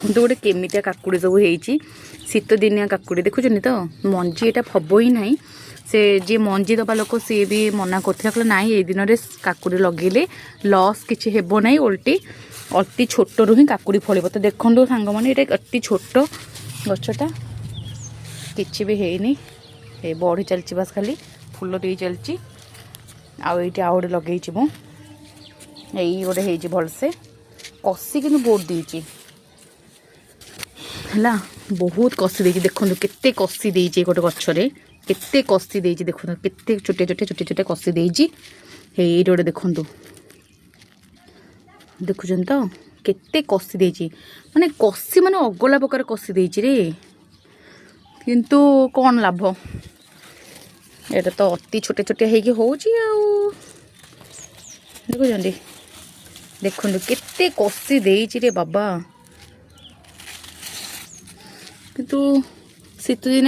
तो गोटे केमितिया काकुड़ी सब होती शीत दिनिया काकुड़ी देखुन तो मंजी एटा फब ही ना से जी मंजी दबा लोक सी भी मना कर ना ये दिन में काकुड़ी लगेले लॉस किसी हेब ना उल्टी अति छोट रू ही काकुड़ी फल तो देखो सांग मैंने ये अति छोट गछटा किसी भी हैनी बढ़ी चलची बस खाली फूल दे चलची आईटी आउ गोटे लगे यही गोटे हो भलसे कषि कि बहुत देती है बहुत कषि देती देखो केते कषि देती गोटे गचरे केते कषि देती देखो केते छोटे छोटे छोटे छोटे कषि देती ये गोटे देखु देखुन तो केते कषि देती माने कषि माने अगला प्रकार कषि देती रे किंतु कौन लाभ एटा तो अति छोटे छोटे होगी देखुं देखु केते कषि देती रे बाबा किंतु शीत दिन